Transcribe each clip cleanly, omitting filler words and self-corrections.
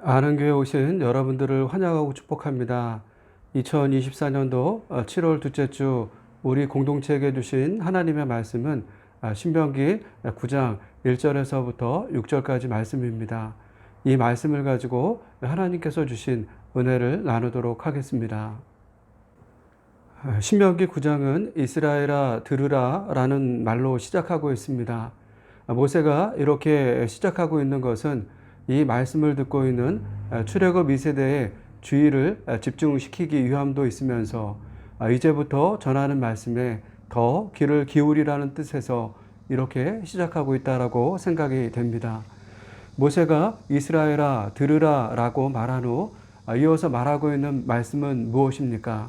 아는교회 오신 여러분들을 환영하고 축복합니다. 2024년도 7월 둘째 주 우리 공동체에게 주신 하나님의 말씀은 신명기 9장 1절에서부터 6절까지 말씀입니다. 이 말씀을 가지고 하나님께서 주신 은혜를 나누도록 하겠습니다. 신명기 9장은 이스라엘아 들으라 라는 말로 시작하고 있습니다. 모세가 이렇게 시작하고 있는 것은 이 말씀을 듣고 있는 출애굽 2세대의 주의를 집중시키기 위함도 있으면서 이제부터 전하는 말씀에 더 귀를 기울이라는 뜻에서 이렇게 시작하고 있다라고 생각이 됩니다. 모세가 이스라엘아 들으라 라고 말한 후 이어서 말하고 있는 말씀은 무엇입니까?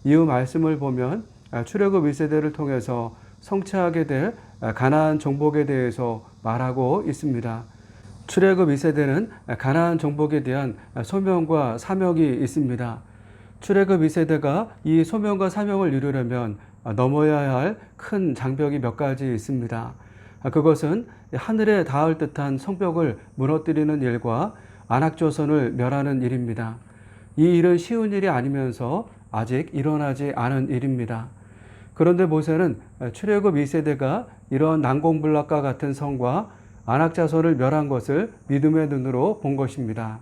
이 말씀을 보면 출애굽 1세대를 통해서 성취하게 될 가나안 정복에 대해서 말하고 있습니다. 출애굽 2세대는 가나안 정복에 대한 소명과 사명이 있습니다. 출애굽 2세대가 이 소명과 사명을 이루려면 넘어야 할 큰 장벽이 몇 가지 있습니다. 그것은 하늘에 닿을 듯한 성벽을 무너뜨리는 일과 안악조선을 멸하는 일입니다. 이 일은 쉬운 일이 아니면서 아직 일어나지 않은 일입니다. 그런데 모세는 출애굽 2세대가 이런 난공불락과 같은 성과 안악자손을 멸한 것을 믿음의 눈으로 본 것입니다.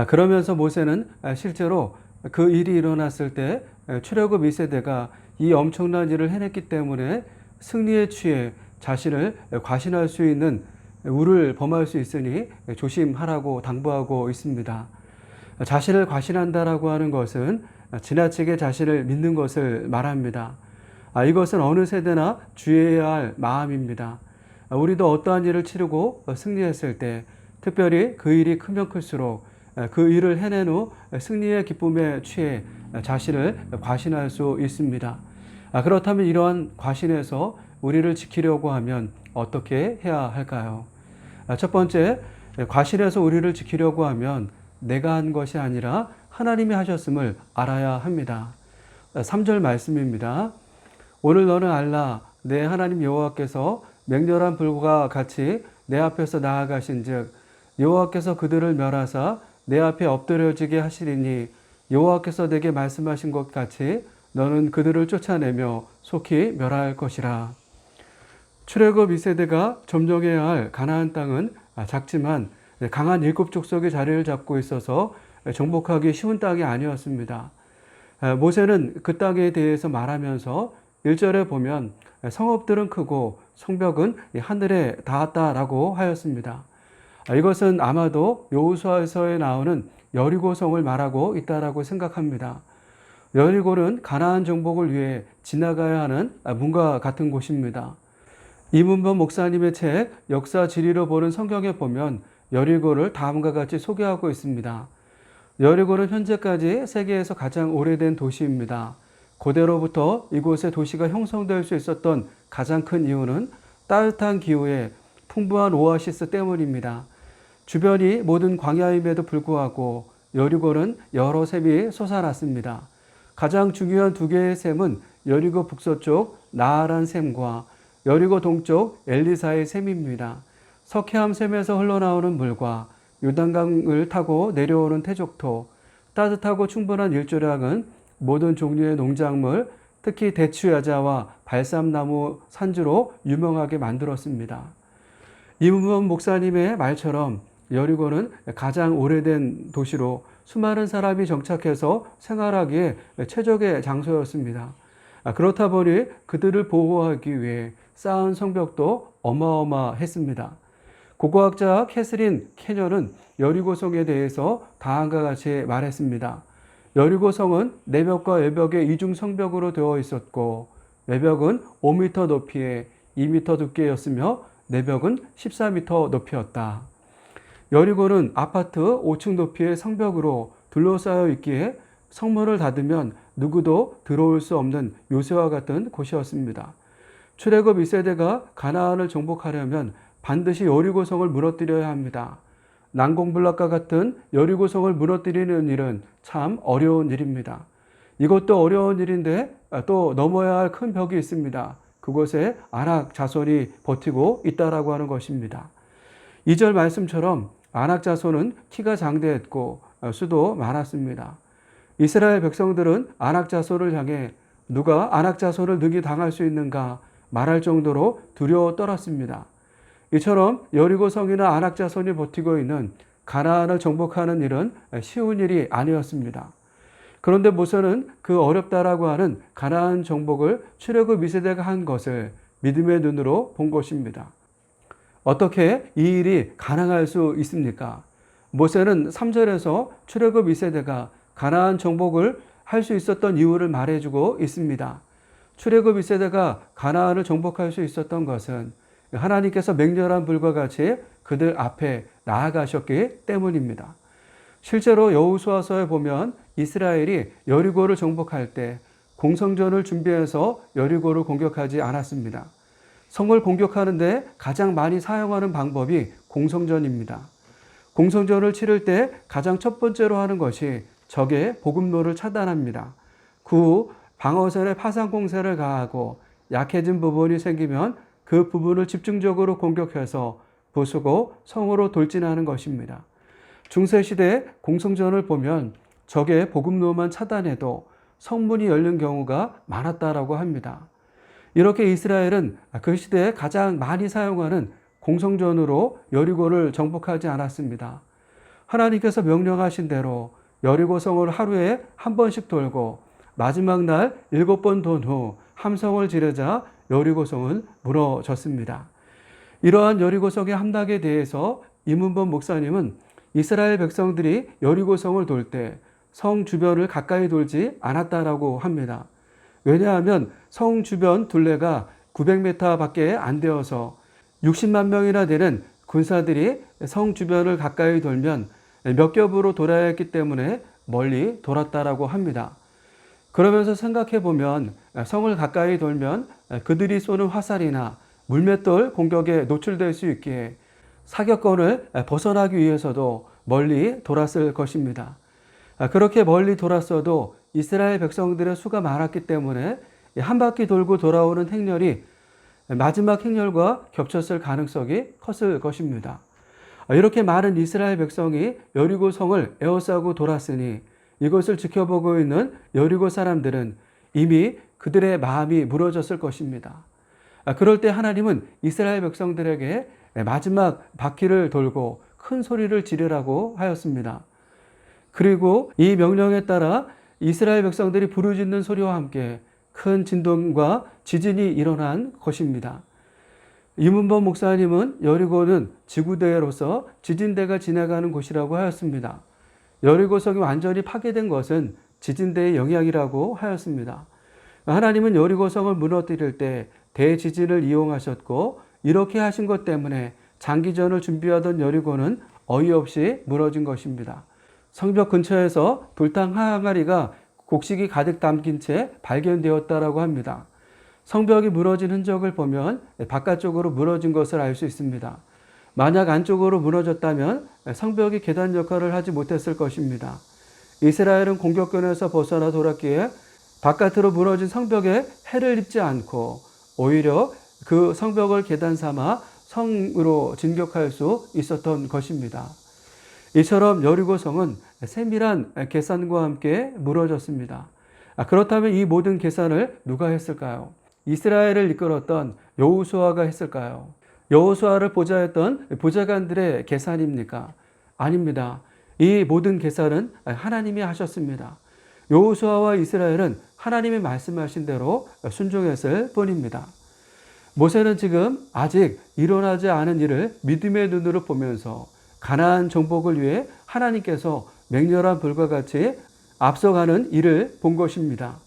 그러면서 모세는 실제로 그 일이 일어났을 때 출애굽 2세대가 이 엄청난 일을 해냈기 때문에 승리에 취해 자신을 과신할 수 있는 우를 범할 수 있으니 조심하라고 당부하고 있습니다. 자신을 과신한다라고 하는 것은 지나치게 자신을 믿는 것을 말합니다. 이것은 어느 세대나 주의해야 할 마음입니다. 우리도 어떠한 일을 치르고 승리했을 때 특별히 그 일이 크면 클수록 그 일을 해낸 후 승리의 기쁨에 취해 자신을 과신할 수 있습니다. 그렇다면 이러한 과신에서 우리를 지키려고 하면 어떻게 해야 할까요? 첫 번째, 과신에서 우리를 지키려고 하면 내가 한 것이 아니라 하나님이 하셨음을 알아야 합니다. 3절 말씀입니다. 오늘 너는 알라 내 하나님 여호와께서 맹렬한 불과 같이 내 앞에서 나아가신즉 여호와께서 그들을 멸하사 내 앞에 엎드려지게 하시리니 여호와께서 내게 말씀하신 것 같이 너는 그들을 쫓아내며 속히 멸할 것이라. 출애굽 2세대가 점령해야 할 가나안 땅은 작지만 강한 일곱 족속이 자리를 잡고 있어서 정복하기 쉬운 땅이 아니었습니다. 모세는 그 땅에 대해서 말하면서 1절에 보면 성읍들은 크고 성벽은 하늘에 닿았다라고 하였습니다. 이것은 아마도 여호수아서에 나오는 여리고성을 말하고 있다라고 생각합니다. 여리고는 가나안 정복을 위해 지나가야 하는 문과 같은 곳입니다. 이문범 목사님의 책 역사 지리로 보는 성경에 보면 여리고를 다음과 같이 소개하고 있습니다. 여리고는 현재까지 세계에서 가장 오래된 도시입니다. 고대로부터 이곳에 도시가 형성될 수 있었던 가장 큰 이유는 따뜻한 기후에 풍부한 오아시스 때문입니다. 주변이 모든 광야임에도 불구하고 여리고는 여러 샘이 솟아났습니다. 가장 중요한 두 개의 샘은 여리고 북서쪽 나아란 샘과 여리고 동쪽 엘리사의 샘입니다. 석회암 샘에서 흘러나오는 물과 요단강을 타고 내려오는 태족토, 따뜻하고 충분한 일조량은 모든 종류의 농작물, 특히 대추야자와 발삼나무 산주로 유명하게 만들었습니다. 이문범 목사님의 말처럼 여리고는 가장 오래된 도시로 수많은 사람이 정착해서 생활하기에 최적의 장소였습니다. 그렇다 보니 그들을 보호하기 위해 쌓은 성벽도 어마어마했습니다. 고고학자 캐스린 캐녀는 여리고성에 대해서 다음과 같이 말했습니다. 여리고성은 내벽과 외벽의 이중 성벽으로 되어 있었고 외벽은 5m 높이에 2m 두께였으며 내벽은 14m 높이였다. 여리고는 아파트 5층 높이의 성벽으로 둘러싸여 있기에 성문을 닫으면 누구도 들어올 수 없는 요새와 같은 곳이었습니다. 출애굽 2세대가 가나안을 정복하려면 반드시 여리고성을 무너뜨려야 합니다. 난공불락과 같은 여리고성을 무너뜨리는 일은 참 어려운 일입니다. 이것도 어려운 일인데 또 넘어야 할 큰 벽이 있습니다. 그곳에 안악 자손이 버티고 있다라고 하는 것입니다. 2절 말씀처럼 아낙 자손은 키가 장대했고 수도 많았습니다. 이스라엘 백성들은 아낙 자손을 향해 누가 아낙 자손을 능히 당할 수 있는가 말할 정도로 두려워 떨었습니다. 이처럼 여리고 성이나 아낙 자손이 버티고 있는 가나안을 정복하는 일은 쉬운 일이 아니었습니다. 그런데 모세는 그 어렵다라고 하는 가나안 정복을 출애굽 2세대가 한 것을 믿음의 눈으로 본 것입니다. 어떻게 이 일이 가능할 수 있습니까? 모세는 3절에서 출애굽 2세대가 가나안 정복을 할 수 있었던 이유를 말해주고 있습니다. 출애굽 2세대가 가나안을 정복할 수 있었던 것은 하나님께서 맹렬한 불과 같이 그들 앞에 나아가셨기 때문입니다. 실제로 여호수아서에 보면 이스라엘이 여리고를 정복할 때 공성전을 준비해서 여리고를 공격하지 않았습니다. 성을 공격하는데 가장 많이 사용하는 방법이 공성전입니다. 공성전을 치를 때 가장 첫 번째로 하는 것이 적의 보급로를 차단합니다. 그 후 방어선에 파상 공세를 가하고 약해진 부분이 생기면 그 부분을 집중적으로 공격해서 부수고 성으로 돌진하는 것입니다. 중세시대 공성전을 보면 적의 보급로만 차단해도 성문이 열린 경우가 많았다라고 합니다. 이렇게 이스라엘은 그 시대에 가장 많이 사용하는 공성전으로 여리고를 정복하지 않았습니다. 하나님께서 명령하신 대로 여리고 성을 하루에 한 번씩 돌고 마지막 날 7번 돈 후 함성을 지르자 여리고 성은 무너졌습니다. 이러한 여리고 성의 함락에 대해서 임은범 목사님은 이스라엘 백성들이 여리고 성을 돌 때 성 주변을 가까이 돌지 않았다라고 합니다. 왜냐하면 성 주변 둘레가 900m 밖에 안 되어서 60만 명이나 되는 군사들이 성 주변을 가까이 돌면 몇 겹으로 돌아야 했기 때문에 멀리 돌았다라고 합니다. 그러면서 생각해 보면 성을 가까이 돌면 그들이 쏘는 화살이나 물맷돌 공격에 노출될 수 있기에 사격권을 벗어나기 위해서도 멀리 돌았을 것입니다. 그렇게 멀리 돌았어도 이스라엘 백성들의 수가 많았기 때문에 한 바퀴 돌고 돌아오는 행렬이 마지막 행렬과 겹쳤을 가능성이 컸을 것입니다. 이렇게 많은 이스라엘 백성이 여리고 성을 에워싸고 돌았으니 이것을 지켜보고 있는 여리고 사람들은 이미 그들의 마음이 무너졌을 것입니다. 그럴 때 하나님은 이스라엘 백성들에게 마지막 바퀴를 돌고 큰 소리를 지르라고 하였습니다. 그리고 이 명령에 따라 이스라엘 백성들이 부르짖는 소리와 함께 큰 진동과 지진이 일어난 것입니다. 임은범 목사님은 여리고는 지구대로서 지진대가 지나가는 곳이라고 하였습니다. 여리고성이 완전히 파괴된 것은 지진대의 영향이라고 하였습니다. 하나님은 여리고성을 무너뜨릴 때 대지진을 이용하셨고 이렇게 하신 것 때문에 장기전을 준비하던 여리고는 어이없이 무너진 것입니다. 성벽 근처에서 돌탕 항아리가 곡식이 가득 담긴 채 발견되었다라고 합니다. 성벽이 무너진 흔적을 보면 바깥쪽으로 무너진 것을 알 수 있습니다. 만약 안쪽으로 무너졌다면 성벽이 계단 역할을 하지 못했을 것입니다. 이스라엘은 공격권에서 벗어나 돌았기에 바깥으로 무너진 성벽에 해를 입지 않고 오히려 그 성벽을 계단 삼아 성으로 진격할 수 있었던 것입니다. 이처럼 여리고성은 세밀한 계산과 함께 무너졌습니다. 그렇다면 이 모든 계산을 누가 했을까요? 이스라엘을 이끌었던 여호수아가 했을까요? 여호수아를 보좌했던 보좌관들의 계산입니까? 아닙니다. 이 모든 계산은 하나님이 하셨습니다. 여호수아와 이스라엘은 하나님이 말씀하신 대로 순종했을 뿐입니다. 모세는 지금 아직 일어나지 않은 일을 믿음의 눈으로 보면서 가나안 정복을 위해 하나님께서 맹렬한 불과 같이 앞서가는 일을 본 것입니다.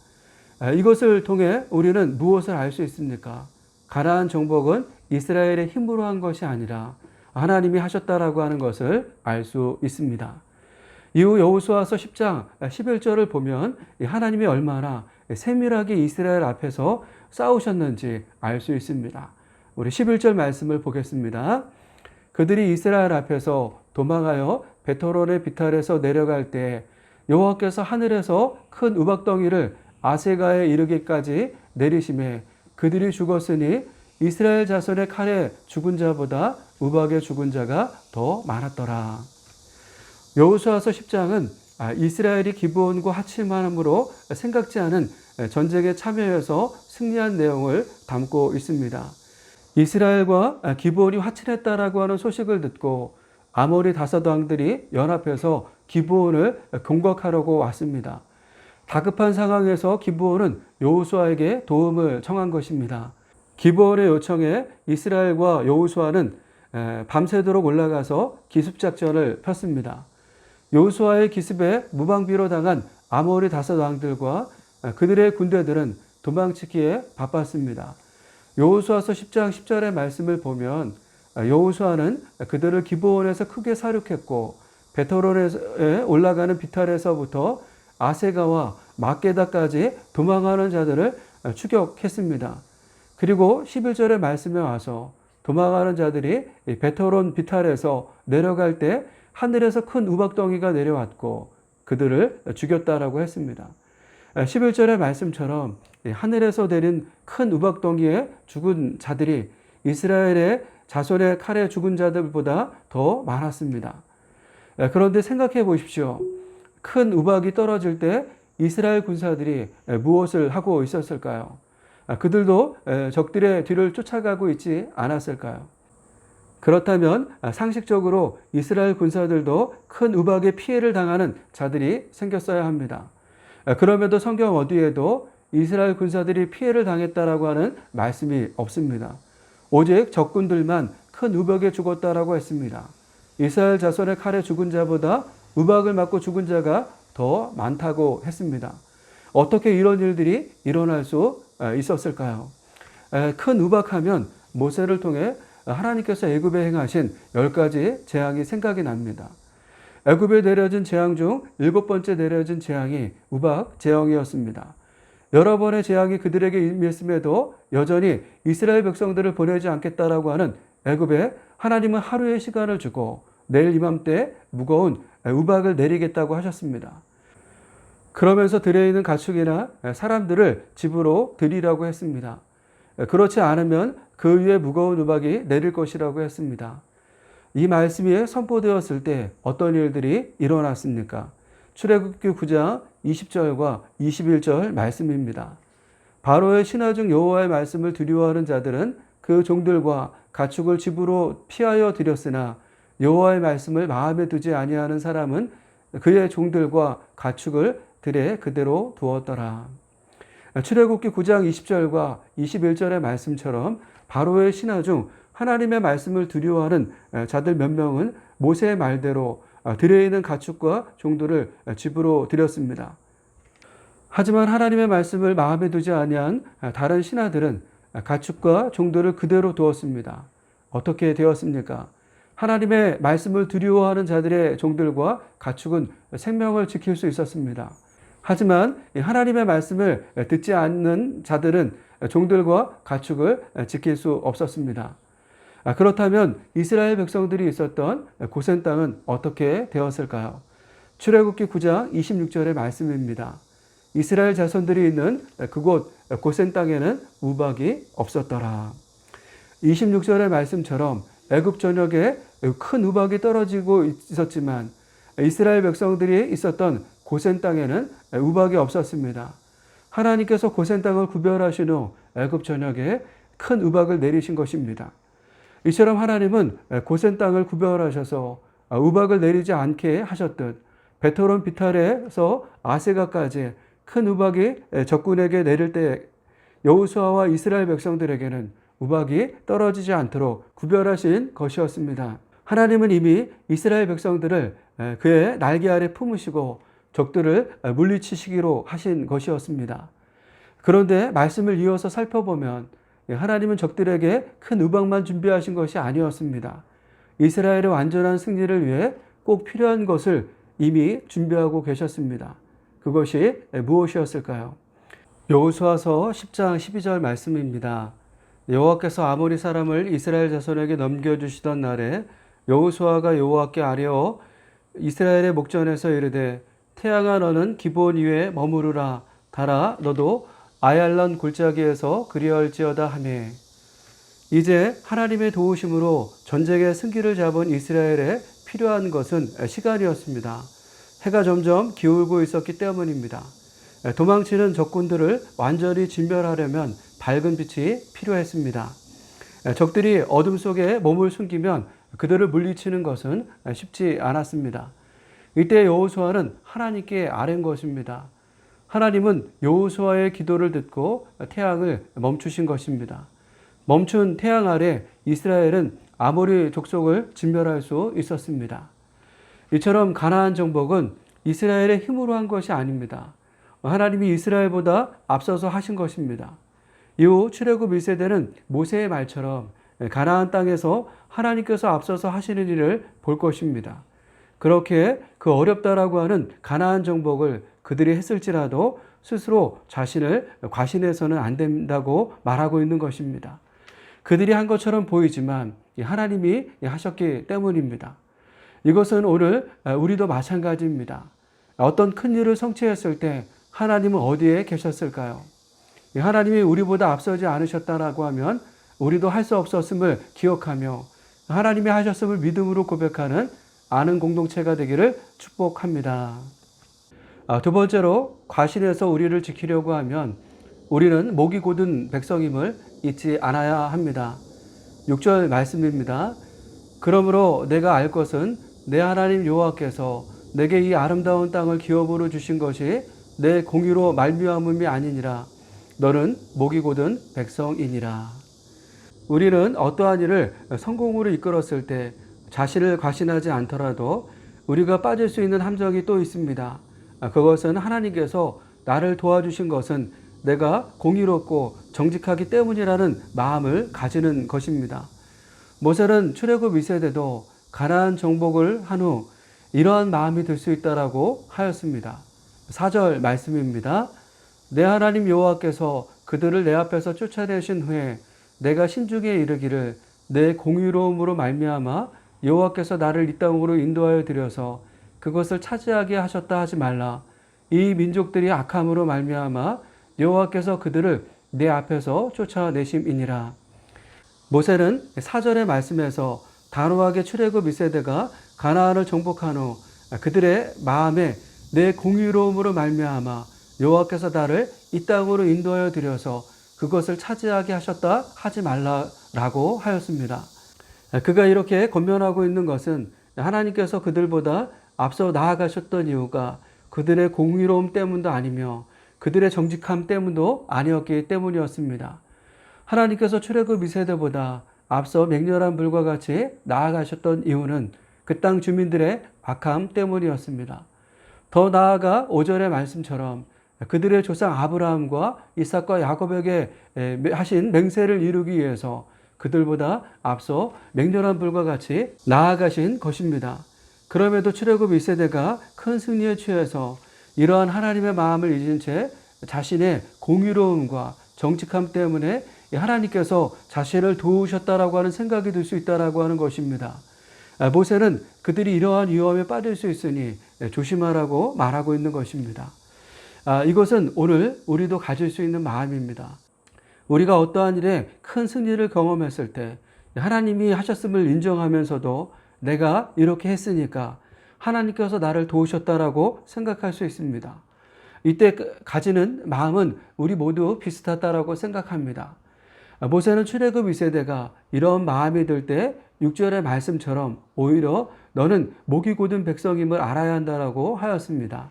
이것을 통해 우리는 무엇을 알 수 있습니까? 가나안 정복은 이스라엘의 힘으로 한 것이 아니라 하나님이 하셨다라고 하는 것을 알 수 있습니다. 이후 여호수아서 10장 11절을 보면 하나님이 얼마나 세밀하게 이스라엘 앞에서 싸우셨는지 알 수 있습니다. 우리 11절 말씀을 보겠습니다. 그들이 이스라엘 앞에서 도망하여 베토론의 비탈에서 내려갈 때 여호와께서 하늘에서 큰 우박덩이를 아세가에 이르기까지 내리심에 그들이 죽었으니 이스라엘 자손의 칼에 죽은 자보다 우박에 죽은 자가 더 많았더라. 여호수아서 10장은 이스라엘이 기브온과 합침함으로 생각지 않은 전쟁에 참여해서 승리한 내용을 담고 있습니다. 이스라엘과 기브온이 화친했다라고 하는 소식을 듣고 아모리 다섯 왕들이 연합해서 기브온을 공격하려고 왔습니다. 다급한 상황에서 기브온은 여호수아에게 도움을 청한 것입니다. 기브온의 요청에 이스라엘과 여호수아는 밤새도록 올라가서 기습작전을 폈습니다. 여호수아의 기습에 무방비로 당한 아모리 다섯 왕들과 그들의 군대들은 도망치기에 바빴습니다. 여호수아서 10장 10절의 말씀을 보면 여호수아는 그들을 기브온에서 크게 사륙했고 베토론에 올라가는 비탈에서부터 아세가와 막게다까지 도망하는 자들을 추격했습니다. 그리고 11절의 말씀에 와서 도망하는 자들이 베토론 비탈에서 내려갈 때 하늘에서 큰 우박덩이가 내려왔고 그들을 죽였다라고 했습니다. 11절의 말씀처럼 하늘에서 내린 큰 우박덩이에 죽은 자들이 이스라엘의 자손의 칼에 죽은 자들보다 더 많았습니다. 그런데 생각해 보십시오. 큰 우박이 떨어질 때 이스라엘 군사들이 무엇을 하고 있었을까요? 그들도 적들의 뒤를 쫓아가고 있지 않았을까요? 그렇다면 상식적으로 이스라엘 군사들도 큰 우박에 피해를 당하는 자들이 생겼어야 합니다. 그럼에도 성경 어디에도 이스라엘 군사들이 피해를 당했다라고 하는 말씀이 없습니다. 오직 적군들만 큰 우박에 죽었다라고 했습니다. 이스라엘 자손의 칼에 죽은 자보다 우박을 맞고 죽은 자가 더 많다고 했습니다. 어떻게 이런 일들이 일어날 수 있었을까요? 큰 우박하면 모세를 통해 하나님께서 애굽에 행하신 10가지 재앙이 생각이 납니다. 애굽에 내려진 재앙 중 7번째 내려진 재앙이 우박 재앙이었습니다. 여러 번의 재앙이 그들에게 임했음에도 여전히 이스라엘 백성들을 보내지 않겠다라고 하는 애굽에 하나님은 하루의 시간을 주고 내일 이맘때 무거운 우박을 내리겠다고 하셨습니다. 그러면서 들에 있는 가축이나 사람들을 집으로 들이라고 했습니다. 그렇지 않으면 그 위에 무거운 우박이 내릴 것이라고 했습니다. 이 말씀이 선포되었을 때 어떤 일들이 일어났습니까? 출애굽기 9장 20절과 21절 말씀입니다. 바로의 신하 중 여호와의 말씀을 두려워하는 자들은 그 종들과 가축을 집으로 피하여 들였으나 여호와의 말씀을 마음에 두지 아니하는 사람은 그의 종들과 가축을 들에 그대로 두었더라. 출애굽기 9장 20절과 21절의 말씀처럼 바로의 신하 중 하나님의 말씀을 두려워하는 자들 몇 명은 모세의 말대로 들에 있는 가축과 종들을 집으로 들였습니다. 하지만 하나님의 말씀을 마음에 두지 아니한 다른 신하들은 가축과 종들을 그대로 두었습니다. 어떻게 되었습니까? 하나님의 말씀을 두려워하는 자들의 종들과 가축은 생명을 지킬 수 있었습니다. 하지만 하나님의 말씀을 듣지 않는 자들은 종들과 가축을 지킬 수 없었습니다. 그렇다면 이스라엘 백성들이 있었던 고센 땅은 어떻게 되었을까요? 출애굽기 9장 26절의 말씀입니다. 이스라엘 자손들이 있는 그곳 고센 땅에는 우박이 없었더라. 26절의 말씀처럼 애굽 전역에 큰 우박이 떨어지고 있었지만 이스라엘 백성들이 있었던 고센 땅에는 우박이 없었습니다. 하나님께서 고센 땅을 구별하신 후 애굽 전역에 큰 우박을 내리신 것입니다. 이처럼 하나님은 고센 땅을 구별하셔서 우박을 내리지 않게 하셨듯 베토론 비탈에서 아세가까지 큰 우박이 적군에게 내릴 때 여호수아와 이스라엘 백성들에게는 우박이 떨어지지 않도록 구별하신 것이었습니다. 하나님은 이미 이스라엘 백성들을 그의 날개 아래 품으시고 적들을 물리치시기로 하신 것이었습니다. 그런데 말씀을 이어서 살펴보면 하나님은 적들에게 큰 우박만 준비하신 것이 아니었습니다. 이스라엘의 완전한 승리를 위해 꼭 필요한 것을 이미 준비하고 계셨습니다. 그것이 무엇이었을까요? 여호수아서 10장 12절 말씀입니다. 여호와께서 아모리 사람을 이스라엘 자손에게 넘겨주시던 날에 여호수아가 여호와께 아뢰어 이스라엘의 목전에서 이르되 태양아 너는 기브온 위에 머무르라 달아 너도 아얄론 골짜기에서 그리할지어다 하매 이제 하나님의 도우심으로 전쟁의 승기를 잡은 이스라엘에 필요한 것은 시간이었습니다. 해가 점점 기울고 있었기 때문입니다. 도망치는 적군들을 완전히 진멸하려면 밝은 빛이 필요했습니다. 적들이 어둠 속에 몸을 숨기면 그들을 물리치는 것은 쉽지 않았습니다. 이때 여호수아는 하나님께 아뢰는 것입니다. 하나님은 여호수아의 기도를 듣고 태양을 멈추신 것입니다. 멈춘 태양 아래 이스라엘은 아모리 족속을 진멸할 수 있었습니다. 이처럼 가나안 정복은 이스라엘의 힘으로 한 것이 아닙니다. 하나님이 이스라엘보다 앞서서 하신 것입니다. 이후 출애굽 1세대는 모세의 말처럼 가나안 땅에서 하나님께서 앞서서 하시는 일을 볼 것입니다. 그렇게 그 어렵다라고 하는 가나안 정복을 그들이 했을지라도 스스로 자신을 과신해서는 안 된다고 말하고 있는 것입니다. 그들이 한 것처럼 보이지만 하나님이 하셨기 때문입니다. 이것은 오늘 우리도 마찬가지입니다. 어떤 큰 일을 성취했을 때 하나님은 어디에 계셨을까요? 하나님이 우리보다 앞서지 않으셨다라고 하면 우리도 할 수 없었음을 기억하며 하나님이 하셨음을 믿음으로 고백하는 아는 공동체가 되기를 축복합니다. 두 번째로 과신해서 우리를 지키려고 하면 우리는 목이 곧은 백성임을 잊지 않아야 합니다. 6절 말씀입니다. 그러므로 내가 알 것은 내 하나님 여호와께서 내게 이 아름다운 땅을 기업으로 주신 것이 내 공의로 말미암음이 아니니라. 너는 목이 곧은 백성이니라. 우리는 어떠한 일을 성공으로 이끌었을 때 자신을 과신하지 않더라도 우리가 빠질 수 있는 함정이 또 있습니다. 그것은 하나님께서 나를 도와주신 것은 내가 공의롭고 정직하기 때문이라는 마음을 가지는 것입니다. 모세는 출애굽 2세대도 가나안 정복을 한 후 이러한 마음이 들 수 있다라고 하였습니다. 4절 말씀입니다. 내 하나님 여호와께서 그들을 내 앞에서 쫓아내신 후에 내가 신중에 이르기를 내 공의로움으로 말미암아 여호와께서 나를 이 땅으로 인도하여 들여서 그것을 차지하게 하셨다 하지 말라. 이 민족들이 악함으로 말미암아 여호와께서 그들을 내 앞에서 쫓아내심이니라. 모세는 4절의 말씀에서 단호하게 출애굽 2세대가 가나안을 정복한 후 그들의 마음에 내 공의로움으로 말미암아 여호와께서 나를 이 땅으로 인도하여 들여서 그것을 차지하게 하셨다 하지 말라라고 하였습니다. 그가 이렇게 권면하고 있는 것은 하나님께서 그들보다 앞서 나아가셨던 이유가 그들의 공의로움 때문도 아니며 그들의 정직함 때문도 아니었기 때문이었습니다. 하나님께서 출애굽 2세대보다 앞서 맹렬한 불과 같이 나아가셨던 이유는 그 땅 주민들의 악함 때문이었습니다. 더 나아가 5절의 말씀처럼 그들의 조상 아브라함과 이삭과 야곱에게 하신 맹세를 이루기 위해서 그들보다 앞서 맹렬한 불과 같이 나아가신 것입니다. 그럼에도 출애굽 1세대가 큰 승리에 취해서 이러한 하나님의 마음을 잊은 채 자신의 공의로움과 정직함 때문에 하나님께서 자신을 도우셨다라고 하는 생각이 들 수 있다라고 하는 것입니다. 모세는 그들이 이러한 위험에 빠질 수 있으니 조심하라고 말하고 있는 것입니다. 이것은 오늘 우리도 가질 수 있는 마음입니다. 우리가 어떠한 일에 큰 승리를 경험했을 때 하나님이 하셨음을 인정하면서도 내가 이렇게 했으니까 하나님께서 나를 도우셨다라고 생각할 수 있습니다. 이때 가지는 마음은 우리 모두 비슷하다라고 생각합니다. 모세는 출애굽 2세대가 이런 마음이 들 때 6절의 말씀처럼 오히려 너는 목이 곧은 백성임을 알아야 한다라고 하였습니다.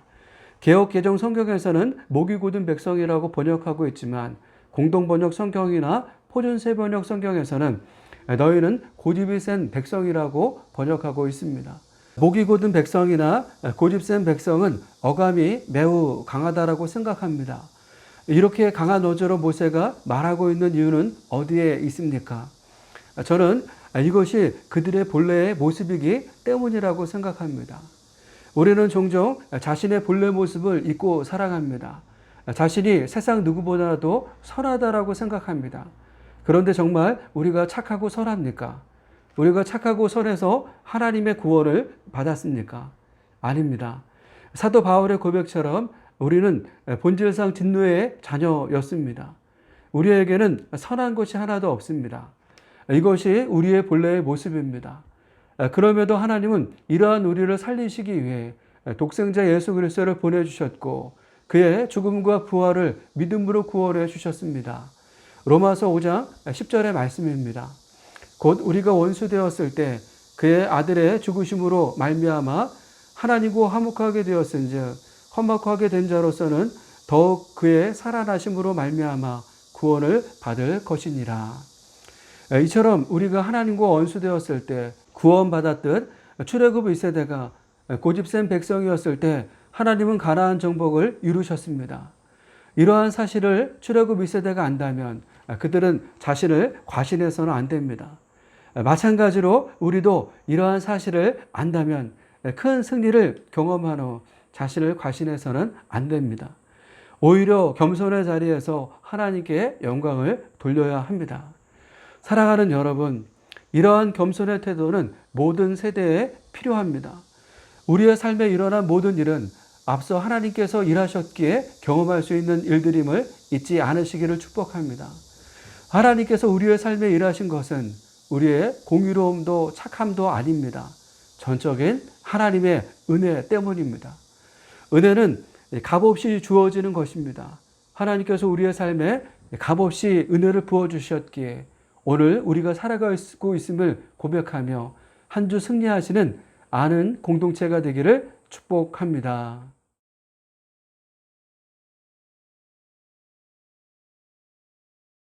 개역 개정 성경에서는 목이 곧은 백성이라고 번역하고 있지만 공동번역 성경이나 표준세 번역 성경에서는 너희는 고집이 센 백성이라고 번역하고 있습니다. 목이 곧은 백성이나 고집 센 백성은 어감이 매우 강하다라고 생각합니다. 이렇게 강한 어조로 모세가 말하고 있는 이유는 어디에 있습니까? 저는 이것이 그들의 본래의 모습이기 때문이라고 생각합니다. 우리는 종종 자신의 본래 모습을 잊고 살아갑니다. 자신이 세상 누구보다도 선하다라고 생각합니다. 그런데 정말 우리가 착하고 선합니까? 우리가 착하고 선해서 하나님의 구원을 받았습니까? 아닙니다. 사도 바울의 고백처럼 우리는 본질상 진노의 자녀였습니다. 우리에게는 선한 것이 하나도 없습니다. 이것이 우리의 본래의 모습입니다. 그럼에도 하나님은 이러한 우리를 살리시기 위해 독생자 예수 그리스도를 보내주셨고 그의 죽음과 부활을 믿음으로 구원해 주셨습니다. 로마서 5장 10절의 말씀입니다. 곧 우리가 원수되었을 때 그의 아들의 죽으심으로 말미암아 하나님과 화목하게 되었은즉 험악하게 된 자로서는 더욱 그의 살아나심으로 말미암아 구원을 받을 것이니라. 이처럼 우리가 하나님과 원수되었을 때 구원받았듯 출애굽 1세대가 고집센 백성이었을 때 하나님은 가나안 정복을 이루셨습니다. 이러한 사실을 출애굽 1세대가 안다면 그들은 자신을 과신해서는 안 됩니다. 마찬가지로 우리도 이러한 사실을 안다면 큰 승리를 경험한 후 자신을 과신해서는 안 됩니다. 오히려 겸손의 자리에서 하나님께 영광을 돌려야 합니다. 사랑하는 여러분, 이러한 겸손의 태도는 모든 세대에 필요합니다. 우리의 삶에 일어난 모든 일은 앞서 하나님께서 일하셨기에 경험할 수 있는 일들임을 잊지 않으시기를 축복합니다. 하나님께서 우리의 삶에 일하신 것은 우리의 공의로움도 착함도 아닙니다. 전적인 하나님의 은혜 때문입니다. 은혜는 값없이 주어지는 것입니다. 하나님께서 우리의 삶에 값없이 은혜를 부어주셨기에 오늘 우리가 살아가고 있음을 고백하며 한 주 승리하시는 아는 공동체가 되기를 축복합니다.